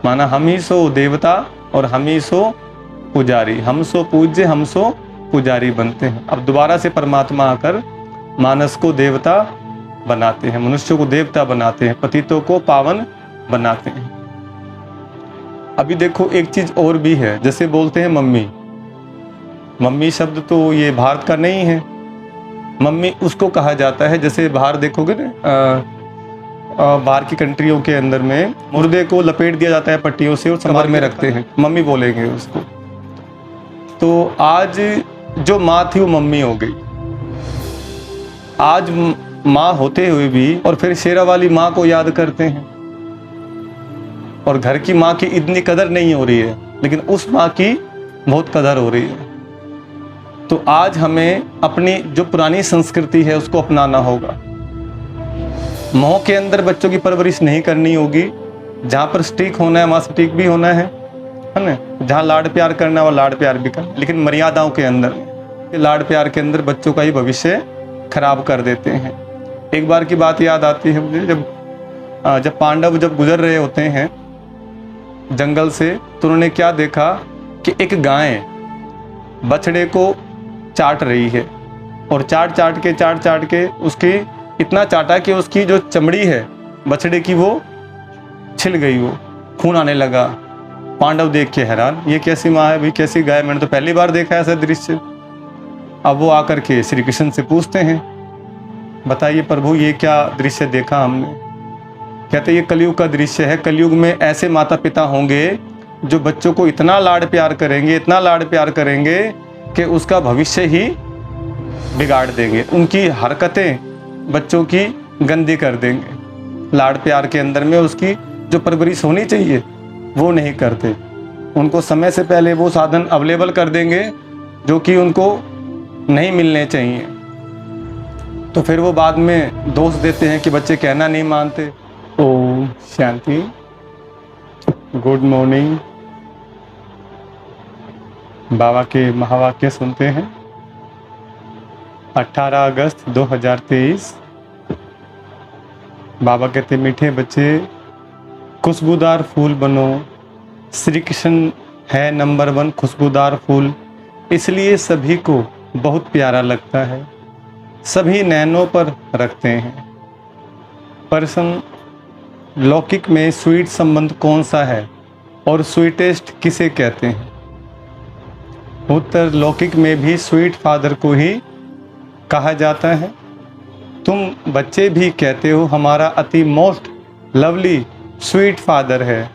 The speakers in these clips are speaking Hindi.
माना हम ही सो देवता और हम ही सो पुजारी, हम सो पूज्य हम सो पुजारी बनते हैं। अब दोबारा से परमात्मा आकर मानस को देवता बनाते हैं, मनुष्य को देवता बनाते हैं, पतितों को पावन बनाते हैं। अभी देखो एक चीज और भी है, जैसे बोलते हैं मम्मी, मम्मी शब्द तो ये भारत का नहीं है। मम्मी उसको कहा जाता है, जैसे बाहर देखोगे ना, बाहर की कंट्रियों के अंदर में मुर्दे को लपेट दिया जाता है पट्टियों से और कमर में रखते हैं, मम्मी बोलेंगे उसको। तो आज जो माँ थी वो मम्मी हो गई। आज माँ होते हुए भी और फिर शेरा वाली माँ को याद करते हैं, और घर की माँ की इतनी कदर नहीं हो रही है, लेकिन उस माँ की बहुत कदर हो रही है। तो आज हमें अपनी जो पुरानी संस्कृति है उसको अपनाना होगा। मोह के अंदर बच्चों की परवरिश नहीं करनी होगी। जहाँ पर स्टिक होना है वहाँ स्टिक भी होना है ना। जहाँ लाड प्यार करना है वो लाड प्यार भी करना, लेकिन मर्यादाओं के अंदर। लाड प्यार के अंदर बच्चों का ही भविष्य खराब कर देते हैं। एक बार की बात याद आती है मुझे, जब पांडव जब गुजर रहे होते हैं जंगल से, तो उन्होंने क्या देखा कि एक गाय बछड़े को चाट रही है, और चाट चाट के उसकी इतना चाटा कि उसकी जो चमड़ी है बछड़े की वो छिल गई, वो खून आने लगा। पांडव देख के हैरान, ये कैसी माँ है भाई, कैसी गाय, मैंने तो पहली बार देखा ऐसा दृश्य। अब वो आकर के श्री कृष्ण से पूछते हैं, बताइए प्रभु ये क्या दृश्य देखा हमने। कहते ये कलयुग का दृश्य है। कलयुग में ऐसे माता पिता होंगे जो बच्चों को इतना लाड प्यार करेंगे, इतना लाड प्यार करेंगे कि उसका भविष्य ही बिगाड़ देंगे। उनकी हरकतें बच्चों की गंदी कर देंगे। लाड प्यार के अंदर में उसकी जो परवरिश होनी चाहिए वो नहीं करते। उनको समय से पहले वो साधन अवेलेबल कर देंगे जो कि उनको नहीं मिलने चाहिए। तो फिर वो बाद में दोष देते हैं कि बच्चे कहना नहीं मानते। Om Shanti, good morning. बाबा के महावाक्य सुनते हैं। 18 अगस्त 2023। बाबा कहते मीठे बच्चे खुशबूदार फूल बनो। श्री कृष्ण है नंबर 1 खुशबूदार फूल, इसलिए सभी को बहुत प्यारा लगता है, सभी नैनों पर रखते हैं। पर्सन लौकिक में स्वीट संबंध कौन सा है और स्वीटेस्ट किसे कहते हैं? उत्तर लौकिक में भी स्वीट फादर को ही कहा जाता है। तुम बच्चे भी कहते हो हमारा अति मोस्ट लवली स्वीट फादर है,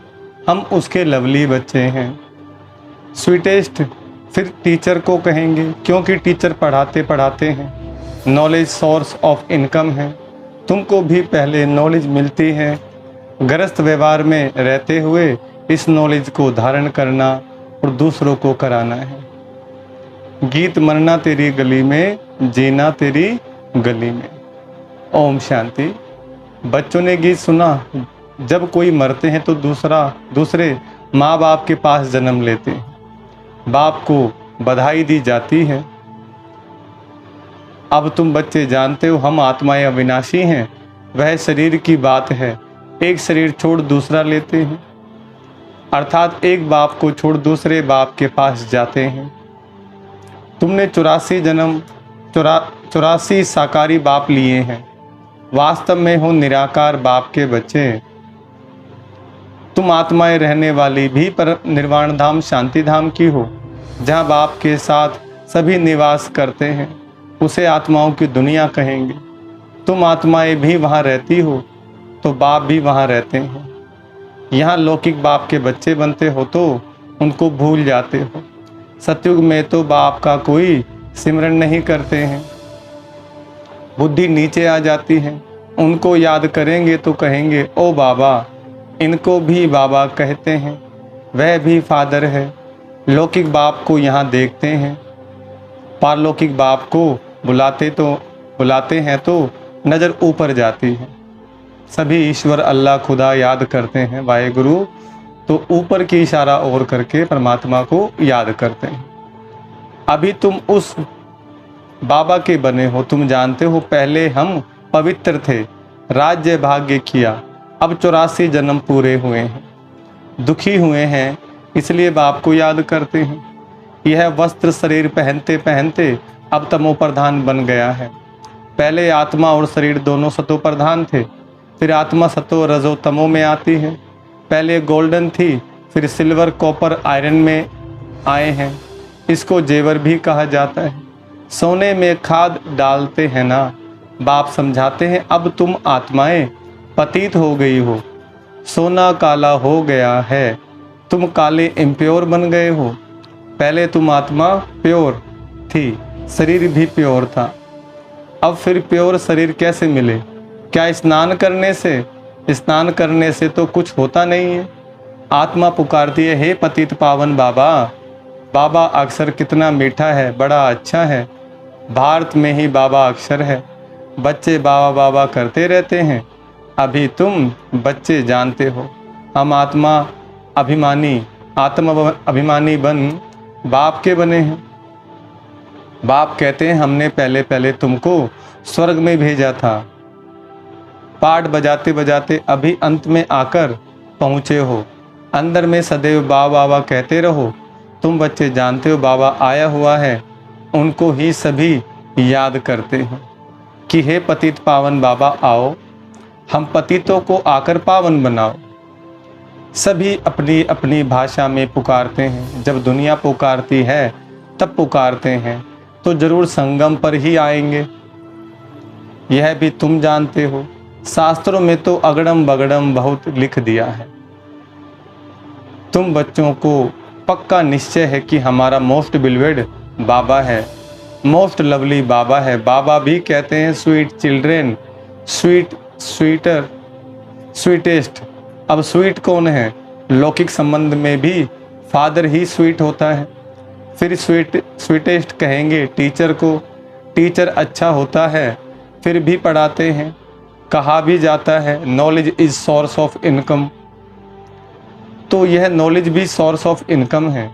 हम उसके लवली बच्चे हैं। स्वीटेस्ट फिर टीचर को कहेंगे, क्योंकि टीचर पढ़ाते पढ़ाते हैं, नॉलेज सोर्स ऑफ इनकम है। तुमको भी पहले नॉलेज मिलती है, गृहस्थ व्यवहार में रहते हुए इस नॉलेज को धारण करना और दूसरों को कराना है। गीत मरना तेरी गली में, जीना तेरी गली में। ओम शांति। बच्चों ने गीत सुना, जब कोई मरते हैं तो दूसरे माँ बाप के पास जन्म लेते हैं, बाप को बधाई दी जाती है। अब तुम बच्चे जानते हो हम आत्माएं अविनाशी हैं, वह शरीर की बात है, एक शरीर छोड़ दूसरा लेते हैं, अर्थात एक बाप को छोड़ दूसरे बाप के पास जाते हैं। तुमने 84 साकारी बाप लिए हैं, वास्तव में हो निराकार बाप के बच्चे। तुम आत्माएं रहने वाली भी पर निर्वाण धाम शांति धाम की हो, जहाँ बाप के साथ सभी निवास करते हैं, उसे आत्माओं की दुनिया कहेंगे। तुम आत्माएं भी वहाँ रहती हो तो बाप भी वहाँ रहते हैं। यहाँ लौकिक बाप के बच्चे बनते हो तो उनको भूल जाते हो। सतयुग में तो बाप का कोई सिमरन नहीं करते हैं, बुद्धि नीचे आ जाती है। उनको याद करेंगे तो कहेंगे ओ बाबा, इनको भी बाबा कहते हैं, वह भी फादर है। लौकिक बाप को यहाँ देखते हैं, पारलौकिक बाप को बुलाते हैं तो नज़र ऊपर जाती है। सभी ईश्वर अल्लाह खुदा याद करते हैं वाहेगुरु, तो ऊपर की इशारा और करके परमात्मा को याद करते हैं। अभी तुम उस बाबा के बने हो, तुम जानते हो पहले हम पवित्र थे, राज्य भाग्य किया, अब 84 जन्म पूरे हुए हैं। दुखी हुए हैं इसलिए बाप को याद करते हैं। यह वस्त्र शरीर पहनते पहनते अब तमो प्रधान बन गया है। पहले आत्मा और शरीर दोनों सतो प्रधान थे, फिर आत्मा सतो रजो तमो में आती है। पहले गोल्डन थी, फिर सिल्वर कॉपर आयरन में आए हैं। इसको जेवर भी कहा जाता है। सोने में खाद डालते हैं ना, बाप समझाते हैं अब तुम आत्माएं पतित हो गई हो, सोना काला हो गया है, तुम काले इम्प्योर बन गए हो। पहले तुम आत्मा प्योर थी, शरीर भी प्योर था, अब फिर प्योर शरीर कैसे मिले? क्या स्नान करने से? स्नान करने से तो कुछ होता नहीं है। आत्मा पुकारती है, हे पतित पावन बाबा। बाबा अक्षर कितना मीठा है, बड़ा अच्छा है। भारत में ही बाबा अक्षर है। बच्चे बाबा बाबा करते रहते हैं। अभी तुम बच्चे जानते हो, हम आत्मा अभिमानी बन बाप के बने हैं। बाप कहते हैं हमने पहले पहले तुमको स्वर्ग में भेजा था। पाठ बजाते बजाते अभी अंत में आकर पहुँचे हो। अंदर में सदैव बाबा बाबा कहते रहो। तुम बच्चे जानते हो बाबा आया हुआ है, उनको ही सभी याद करते हैं कि हे पतित पावन बाबा आओ, हम पतितों को आकर पावन बनाओ। सभी अपनी अपनी भाषा में पुकारते हैं। जब दुनिया पुकारती है तब पुकारते हैं, तो जरूर संगम पर ही आएंगे। यह भी तुम जानते हो, शास्त्रों में तो अगड़म बगड़म बहुत लिख दिया है। तुम बच्चों को पक्का निश्चय है कि हमारा मोस्ट बिलवेड बाबा है, मोस्ट लवली बाबा है। बाबा भी कहते हैं स्वीट चिल्ड्रेन, स्वीटेस्ट। अब स्वीट कौन है? लौकिक संबंध में भी फादर ही स्वीट होता है। फिर स्वीटेस्ट कहेंगे टीचर को। टीचर अच्छा होता है, फिर भी पढ़ाते हैं। कहा भी जाता है knowledge is source of income, तो यह नॉलेज भी सोर्स ऑफ इनकम है।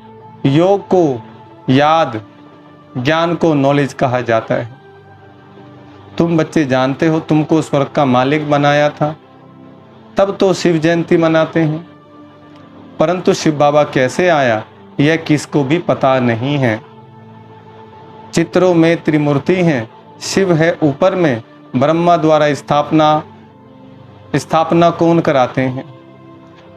योग को याद, ज्ञान को नॉलेज कहा जाता है। तुम बच्चे जानते हो तुमको स्वर्ग का मालिक बनाया था, तब तो शिव जयंती मनाते हैं। परंतु शिव बाबा कैसे आया यह किसको भी पता नहीं है। चित्रों में त्रिमूर्ति हैं, शिव है ऊपर में। ब्रह्मा द्वारा स्थापना कौन कराते हैं?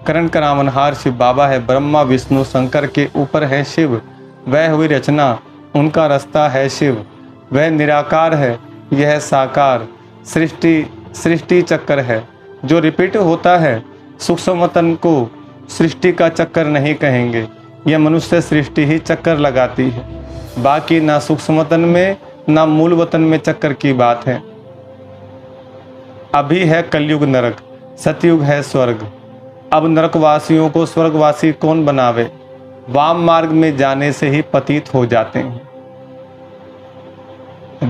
करण करावनहार शिव बाबा है। ब्रह्मा विष्णु शंकर के ऊपर है शिव, वह हुई रचना, उनका रास्ता है शिव। वह निराकार है, यह साकार। सृष्टि चक्कर है जो रिपीट होता है। सूक्ष्म वतन को सृष्टि का चक्कर नहीं कहेंगे, यह मनुष्य सृष्टि ही चक्कर लगाती है। बाकी ना सूक्ष्म वतन में ना मूल वतन में चक्कर की बात है। अभी है कलयुग नरक, सतयुग है स्वर्ग। अब नरकवासियों को स्वर्गवासी कौन बनावे? वाम मार्ग में जाने से ही पतित हो जाते हैं।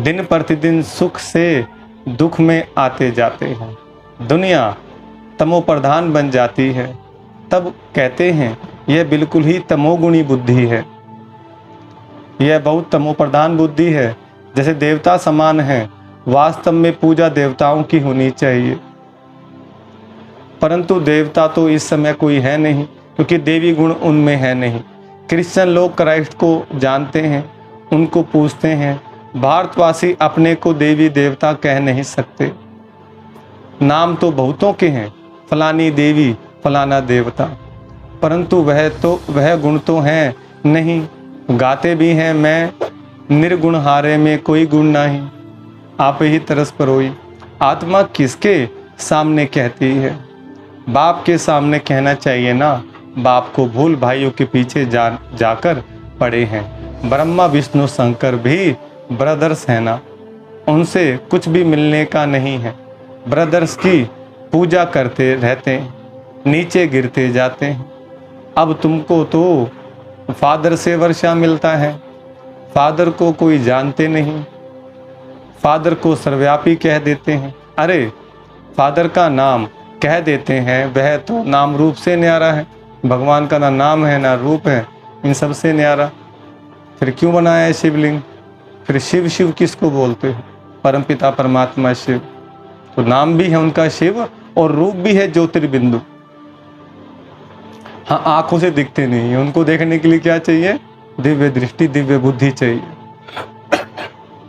दिन प्रतिदिन सुख से दुख में आते जाते हैं। दुनिया तमो प्रधान बन जाती है, तब कहते हैं यह बिल्कुल ही तमोगुणी बुद्धि है। यह बहुत तमो प्रधान बुद्धि है, जैसे देवता समान है। वास्तव में पूजा देवताओं की होनी चाहिए, परंतु देवता तो इस समय कोई है नहीं, क्योंकि देवी गुण उनमें है नहीं। क्रिश्चियन लोग क्राइस्ट को जानते हैं, उनको पूजते हैं। भारतवासी अपने को देवी देवता कह नहीं सकते। नाम तो बहुतों के हैं, फलानी देवी फलाना देवता, परंतु वह गुण तो हैं नहीं। गाते भी हैं मैं निर्गुण हारे में कोई गुण नहीं, आप ही तरस परोई। आत्मा किसके सामने कहती है? बाप के सामने कहना चाहिए ना। बाप को भूल भाइयों के पीछे जाकर पड़े हैं। ब्रह्मा विष्णु शंकर भी ब्रदर्स हैं ना, उनसे कुछ भी मिलने का नहीं है। ब्रदर्स की पूजा करते रहते हैं, नीचे गिरते जाते हैं। अब तुमको तो फादर से वर्षा मिलता है, फादर को कोई जानते नहीं। फादर को सर्वव्यापी कह देते हैं। अरे फादर का नाम कह देते हैं, वह तो नाम रूप से न्यारा है। भगवान का ना नाम है ना रूप है, इन सब से न्यारा। फिर क्यों बनाया है शिवलिंग? फिर शिव शिव किसको बोलते हो? परमपिता परमात्मा शिव, तो नाम भी है उनका शिव और रूप भी है ज्योतिर्बिंदु। हाँ, आंखों से दिखते नहीं है, उनको देखने के लिए क्या चाहिए? दिव्य दृष्टि, दिव्य बुद्धि चाहिए।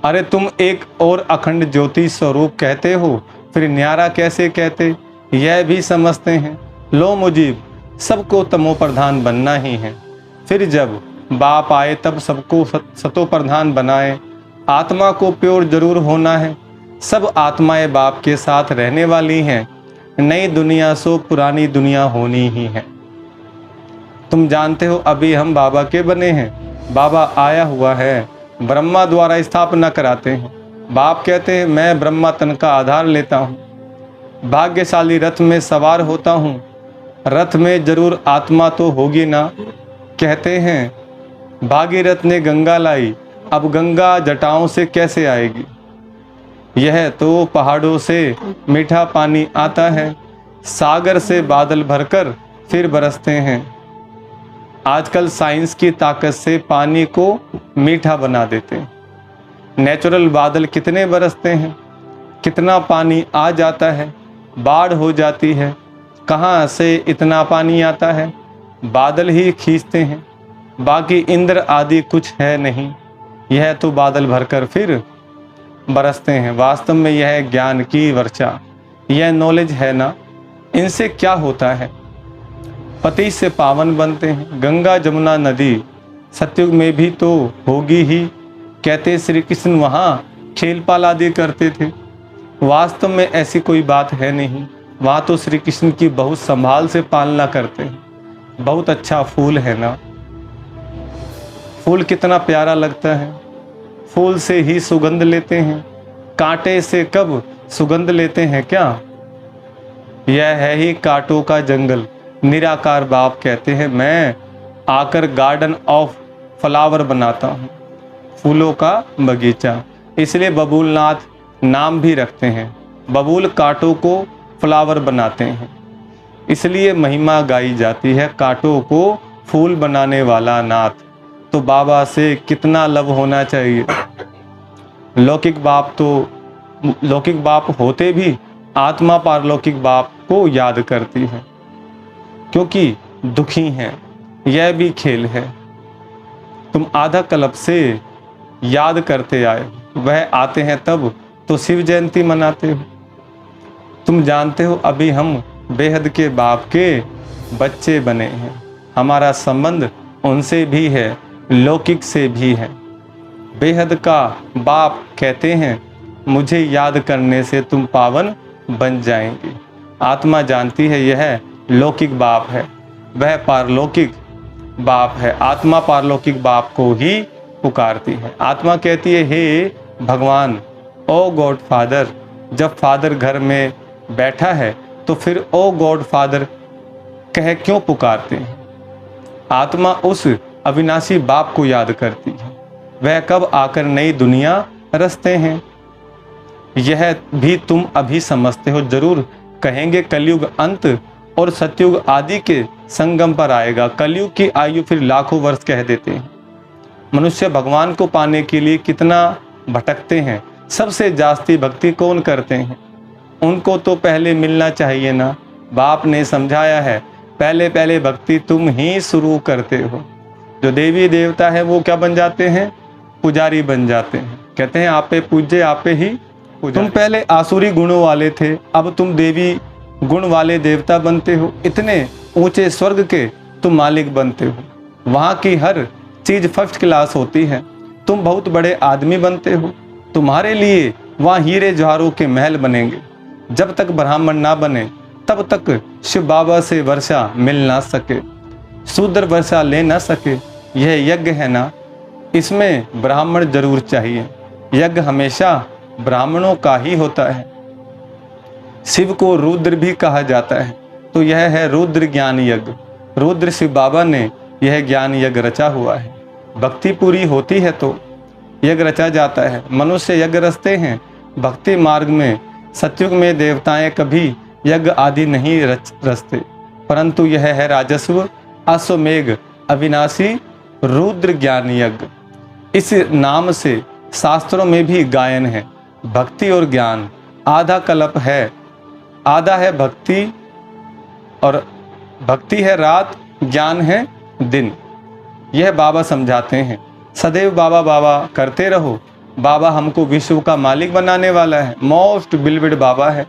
अरे तुम एक और अखंड ज्योति स्वरूप कहते हो, फिर न्यारा कैसे कहते, यह भी समझते हैं। लो मुजीब, सबको तमो प्रधान बनना ही है। फिर जब बाप आए तब सबको सतो प्रधान बनाए। आत्मा को प्योर जरूर होना है, सब आत्माएं बाप के साथ रहने वाली हैं। नई दुनिया सो पुरानी दुनिया होनी ही है। तुम जानते हो अभी हम बाबा के बने हैं, बाबा आया हुआ है, ब्रह्मा द्वारा स्थापना कराते हैं। बाप कहते हैं मैं ब्रह्मा तन का आधार लेता हूँ, भाग्यशाली रथ में सवार होता हूँ, रथ में जरूर आत्मा तो होगी ना। कहते हैं भागीरथ ने गंगा लाई, अब गंगा जटाओं से कैसे आएगी। यह तो पहाड़ों से मीठा पानी आता है, सागर से बादल भरकर फिर बरसते हैं। आजकल साइंस की ताकत से पानी को मीठा बना देते हैं। नेचुरल बादल कितने बरसते हैं, कितना पानी आ जाता है, बाढ़ हो जाती है। कहाँ से इतना पानी आता है, बादल ही खींचते हैं, बाकी इंद्र आदि कुछ है नहीं। यह तो बादल भरकर फिर बरसते हैं। वास्तव में यह ज्ञान की वर्षा, यह नॉलेज है ना, इनसे क्या होता है? पति से पावन बनते हैं। गंगा जमुना नदी सतयुग में भी तो होगी ही। कहते श्री कृष्ण वहाँ खेल पाल आदि करते थे। वास्तव में ऐसी कोई बात है नहीं, वहाँ तो श्री कृष्ण की बहुत संभाल से पालना करते हैं। बहुत अच्छा फूल है ना, फूल कितना प्यारा लगता है, फूल से ही सुगंध लेते हैं, कांटे से कब सुगंध लेते हैं क्या। यह है ही कांटों का जंगल। निराकार बाप कहते हैं मैं आकर गार्डन ऑफ फ्लावर बनाता हूँ, फूलों का बगीचा। इसलिए बबूलनाथ नाम भी रखते हैं। बबूल कांटों को फ्लावर बनाते हैं, इसलिए महिमा गाई जाती है, कांटों को फूल बनाने वाला नाथ। तो बाबा से कितना लव होना चाहिए। लौकिक बाप होते भी आत्मा पारलौकिक बाप को याद करती है, क्योंकि दुखी हैं। यह भी खेल है। तुम आधा कल्प से याद करते आए, वह आते हैं तब तो शिव जयंती मनाते हो। तुम जानते हो अभी हम बेहद के बाप के बच्चे बने हैं। हमारा संबंध उनसे भी है, लौकिक से भी है। बेहद का बाप कहते हैं मुझे याद करने से तुम पावन बन जाएंगे। आत्मा जानती है यह लौकिक बाप है, वह पारलौकिक बाप है। आत्मा पारलौकिक बाप को ही पुकारती है। आत्मा कहती है हे भगवान, ओ गॉड फादर। जब फादर घर में बैठा है तो फिर ओ गॉड फादर कह क्यों पुकारते हैं। आत्मा उस अविनाशी बाप को याद करती है, वह कब आकर नई दुनिया रचते हैं। यह भी तुम अभी समझते हो। जरूर कहेंगे कलयुग अंत और सतयुग आदि के संगम पर आएगा। कलयुग की आयु फिर लाखों वर्ष कह देते हैं। मनुष्य भगवान को पाने के लिए कितना भटकते हैं। सबसे जास्ती भक्ति कौन करते हैं, उनको तो पहले मिलना चाहिए ना। बाप ने समझाया है पहले पहले भक्ति तुम ही शुरू करते हो। जो देवी देवता है वो क्या बन जाते हैं, पुजारी बन जाते हैं। कहते हैं आपे पूज्य आपे ही पुजारी। तुम पहले आसुरी गुणों वाले थे, अब तुम देवी गुण वाले देवता बनते हो। इतने ऊंचे स्वर्ग के तुम मालिक बनते हो, वहाँ की हर चीज फर्स्ट क्लास होती है। तुम बहुत बड़े आदमी बनते हो, तुम्हारे लिए वहाँ हीरे जवाहरों के महल बनेंगे। जब तक ब्राह्मण ना बने तब तक शिव बाबा से वर्षा मिल ना सके, शूद्र वर्षा ले ना सके। यह यज्ञ है ना, इसमें ब्राह्मण जरूर चाहिए। यज्ञ हमेशा ब्राह्मणों का ही होता है। शिव को रुद्र भी कहा जाता है, तो यह है रुद्र ज्ञान यज्ञ। रुद्र शिव बाबा ने यह ज्ञान यज्ञ रचा हुआ है। भक्ति पूरी होती है तो यज्ञ रचा जाता है। मनुष्य यज्ञ रचते हैं भक्ति मार्ग में। सतयुग में देवताएं कभी यज्ञ आदि नहीं रचते, परंतु यह है राजस्व अश्वमेघ अविनाशी रुद्र ज्ञान यज्ञ। इस नाम से शास्त्रों में भी गायन है। भक्ति और ज्ञान आधा कल्प है, आधा है भक्ति, और भक्ति है रात ज्ञान है दिन। यह बाबा समझाते हैं। सदैव बाबा बाबा करते रहो। बाबा हमको विश्व का मालिक बनाने वाला है। मोस्ट बिलविड बाबा है।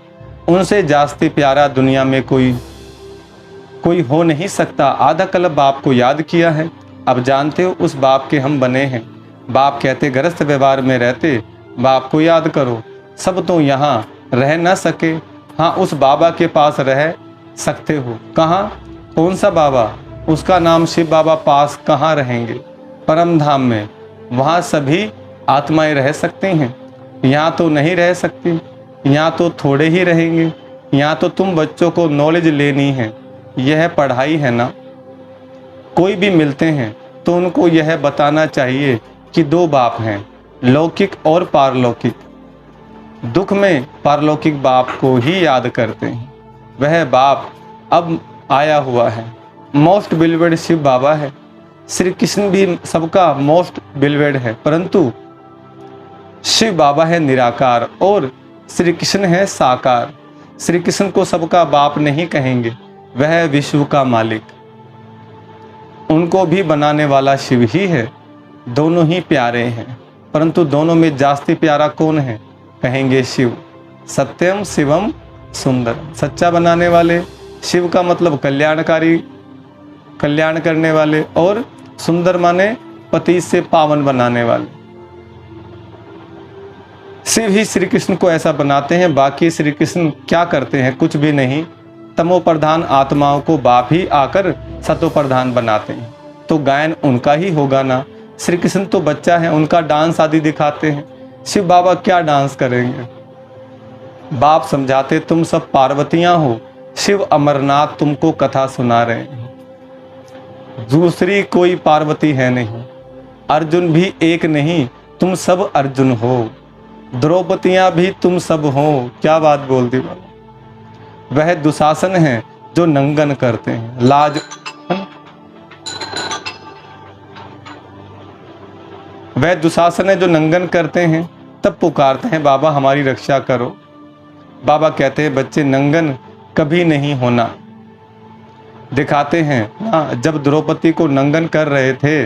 उनसे जास्ती प्यारा दुनिया में कोई हो नहीं सकता। आधा कल्प बाप को याद किया है। अब जानते हो उस बाप के हम बने हैं। बाप कहते गृहस्थ व्यवहार में रहते बाप को याद करो। सब तो यहाँ रह न सके, हाँ उस बाबा के पास रह सकते हो। कहाँ? कौन सा बाबा? उसका नाम शिव बाबा। पास कहाँ रहेंगे? परम धाम में। वहाँ सभी आत्माएं रह सकते हैं। यहाँ तो नहीं रह सकती। यहाँ तो थोड़े ही रहेंगे। यहाँ तो तुम बच्चों को नॉलेज लेनी है। यह पढ़ाई है ना। कोई भी मिलते हैं तो उनको यह बताना चाहिए कि दो बाप हैं, लौकिक और पारलौकिक। दुख में पारलौकिक बाप को ही याद करते हैं। वह बाप अब आया हुआ है। मोस्ट बिलवेड शिव बाबा है। श्री कृष्ण भी सबका मोस्ट बिलवेड है, परंतु शिव बाबा है निराकार और श्री कृष्ण है साकार। श्री कृष्ण को सबका बाप नहीं कहेंगे, वह विश्व का मालिक। उनको भी बनाने वाला शिव ही है। दोनों ही प्यारे हैं, परंतु दोनों में जास्ती प्यारा कौन है? कहेंगे शिव। सत्यम शिवम सुंदर। सच्चा बनाने वाले। शिव का मतलब कल्याणकारी, कल्याण करने वाले, और सुंदर माने पति से पावन बनाने वाले। शिव ही श्री कृष्ण को ऐसा बनाते हैं। बाकी श्री कृष्ण क्या करते हैं? कुछ भी नहीं। तमो प्रधान आत्माओं को बाप ही आकर सतो प्रधान बनाते हैं। तो गायन उनका ही होगा ना। श्री कृष्ण तो बच्चा है, उनका डांस आदि दिखाते हैं। शिव बाबा क्या डांस करेंगे? बाप समझाते तुम सब पार्वतियां हो। शिव अमरनाथ तुमको कथा सुना रहे हैं। दूसरी कोई पार्वती है नहीं। अर्जुन भी एक नहीं, तुम सब अर्जुन हो। द्रौपदियां भी तुम सब हो। क्या बात बोल दी बाबा। वह दुशासन है जो नंगन करते हैं। लाज, वह दुशासन है जो नंगन करते हैं। तब पुकारते हैं बाबा हमारी रक्षा करो। बाबा कहते हैं बच्चे नंगन कभी नहीं होना। दिखाते हैं ना, जब द्रौपदी को नंगन कर रहे थे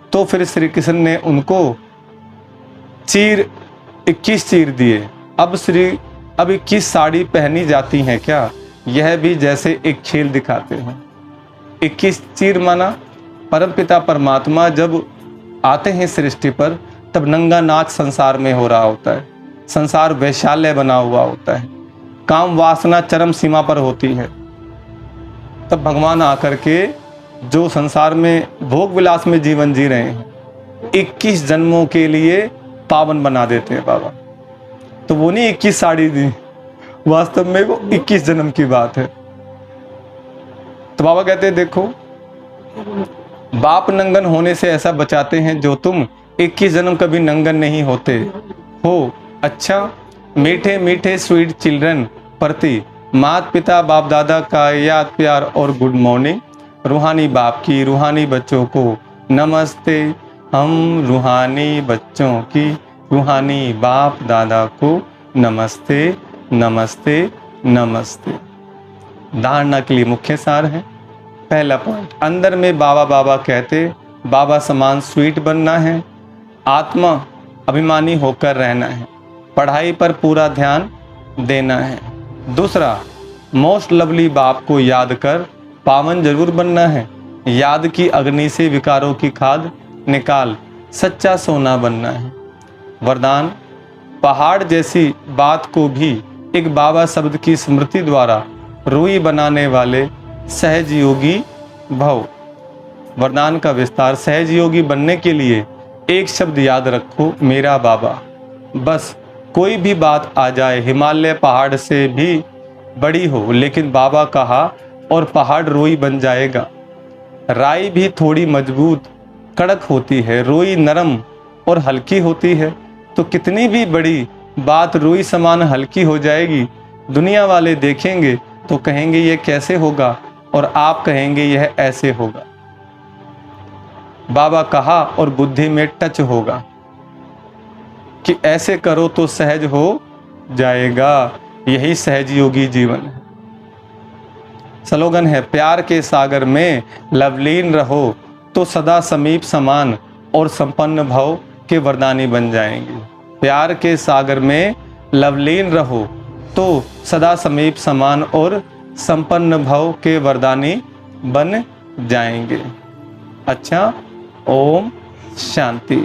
तो फिर श्री कृष्ण ने उनको 21 चीर दिए। अब 21 साड़ी पहनी जाती हैं क्या? यह भी जैसे एक खेल दिखाते हैं। 21 चीर माना परमपिता परमात्मा जब आते हैं सृष्टि पर, तब नंगा नाच संसार में हो रहा होता है। संसार वैशाल्य बना हुआ होता है। काम वासना चरम सीमा पर होती है। तब भगवान आकर के जो संसार में भोग विलास में जीवन जी रहे हैं 21 जन्मों के लिए पावन बना देते हैं बाबा। तो वो नहीं 21 साड़ी दी, वास्तव में वो 21 जन्म की बात है। तो बाबा कहते हैं देखो बाप नंगन होने से ऐसा बचाते हैं जो तुम 21 जन्म कभी नंगन नहीं होते हो। अच्छा, मीठे मीठे स्वीट चिल्ड्रन प्रति माता पिता बाप दादा का याद प्यार और गुड मॉर्निंग। रूहानी बाप की रूहानी बच्चों को नमस्ते। हम रूहानी बच्चों की रूहानी बाप दादा को नमस्ते नमस्ते नमस्ते। धारणा के लिए मुख्य सार है। पहला पॉइंट, अंदर में बाबा बाबा कहते बाबा समान स्वीट बनना है। आत्मा अभिमानी होकर रहना है। पढ़ाई पर पूरा ध्यान देना है। दूसरा, मोस्ट लवली बाप को याद कर पावन जरूर बनना है। याद की अग्नि से विकारों की खाद निकाल सच्चा सोना बनना है। वरदान, पहाड़ जैसी बात को भी एक बाबा शब्द की स्मृति द्वारा रूई बनाने वाले सहज योगी भव। वरदान का विस्तार, सहज योगी बनने के लिए एक शब्द याद रखो, मेरा बाबा। बस कोई भी बात आ जाए, हिमालय पहाड़ से भी बड़ी हो, लेकिन बाबा कहा और पहाड़ रोई बन जाएगा। राई भी थोड़ी मजबूत कड़क होती है, रोई नरम और हल्की होती है। तो कितनी भी बड़ी बात रोई समान हल्की हो जाएगी। दुनिया वाले देखेंगे तो कहेंगे यह कैसे होगा, और आप कहेंगे यह ऐसे होगा। बाबा कहा और बुद्धि में टच होगा कि ऐसे करो तो सहज हो जाएगा। यही सहज योगी जीवन है। स्लोगन है, प्यार के सागर में लवलीन रहो तो सदा समीप समान और संपन्न भव के वरदानी बन जाएंगे। प्यार के सागर में लवलीन रहो तो सदा समीप समान और संपन्न भव के वरदानी बन जाएंगे। अच्छा, ओम शांति।